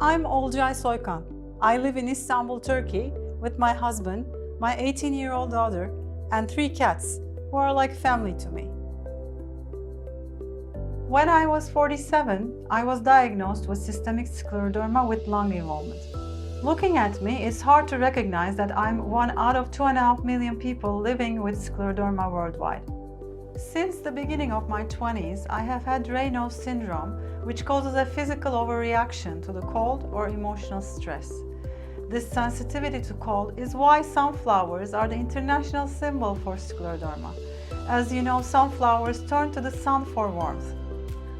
I'm Olcay Soykan. I live in Istanbul, Turkey, with my husband, my 18-year-old daughter, and 3 cats, who are like family to me. When I was 47, I was diagnosed with systemic scleroderma with lung involvement. Looking at me, it's hard to recognize that I'm 1 out of 2.5 million people living with scleroderma worldwide. Since the beginning of my 20s, I have had Raynaud's syndrome, which causes a physical overreaction to the cold or emotional stress. This sensitivity to cold is why sunflowers are the international symbol for scleroderma. As you know, sunflowers turn to the sun for warmth.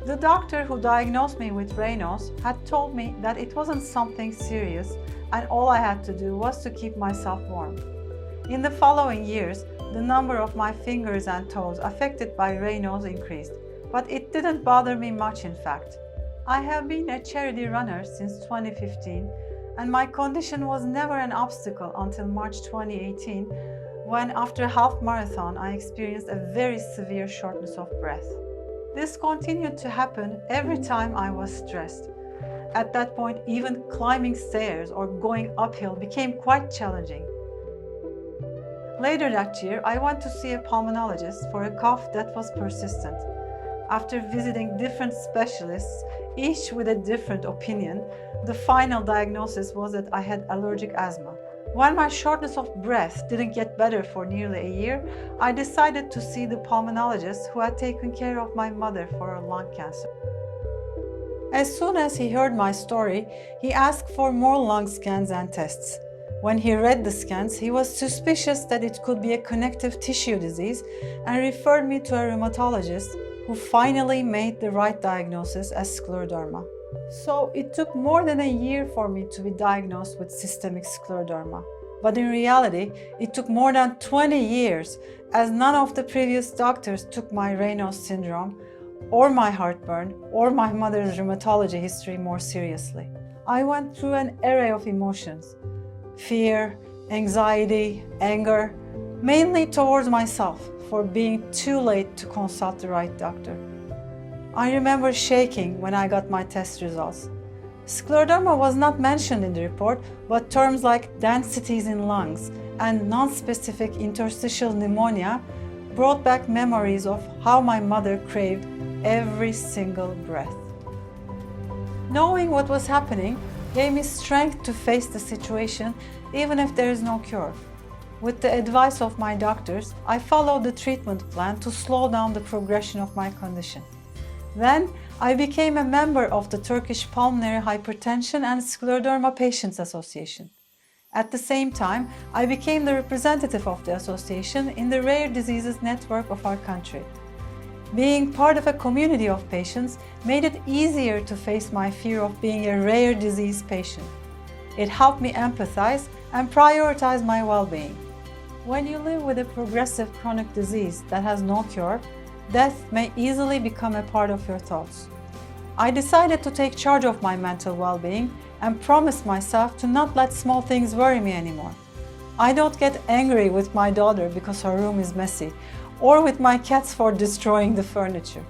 The doctor who diagnosed me with Raynaud's had told me that it wasn't something serious and all I had to do was to keep myself warm. In the following years, the number of my fingers and toes affected by Raynaud's increased, but it didn't bother me much in fact. I have been a charity runner since 2015, and my condition was never an obstacle until March 2018, when after a half marathon I experienced a very severe shortness of breath. This continued to happen every time I was stressed. At that point, even climbing stairs or going uphill became quite challenging. Later that year, I went to see a pulmonologist for a cough that was persistent. After visiting different specialists, each with a different opinion, the final diagnosis was that I had allergic asthma. When my shortness of breath didn't get better for nearly a year, I decided to see the pulmonologist who had taken care of my mother for her lung cancer. As soon as he heard my story, he asked for more lung scans and tests. When he read the scans, he was suspicious that it could be a connective tissue disease and referred me to a rheumatologist who finally made the right diagnosis as scleroderma. So it took more than a year for me to be diagnosed with systemic scleroderma. But in reality, it took more than 20 years, as none of the previous doctors took my Raynaud's syndrome, or my heartburn, or my mother's rheumatology history more seriously. I went through an array of emotions: fear, anxiety, anger, mainly towards myself for being too late to consult the right doctor. I remember shaking when I got my test results. Scleroderma was not mentioned in the report, but terms like densities in lungs and non-specific interstitial pneumonia brought back memories of how my mother craved every single breath. Knowing what was happening gave me strength to face the situation, even if there is no cure. With the advice of my doctors, I followed the treatment plan to slow down the progression of my condition. Then, I became a member of the Turkish Pulmonary Hypertension and Skleroderma Patients Association. At the same time, I became the representative of the association in the rare diseases network of our country. Being part of a community of patients made it easier to face my fear of being a rare disease patient. It helped me empathize and prioritize my well-being. When you live with a progressive chronic disease that has no cure, death may easily become a part of your thoughts. I decided to take charge of my mental well-being and promised myself to not let small things worry me anymore. I don't get angry with my daughter because her room is messy, or with my cats for destroying the furniture.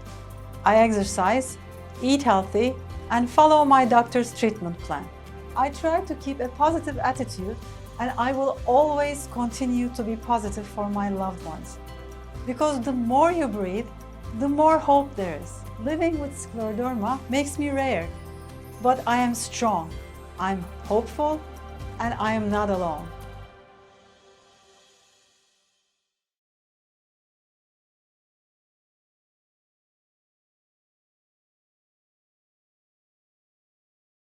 I exercise, eat healthy, and follow my doctor's treatment plan. I try to keep a positive attitude, and I will always continue to be positive for my loved ones. Because the more you breathe, the more hope there is. Living with scleroderma makes me rare, but I am strong, I'm hopeful, and I am not alone.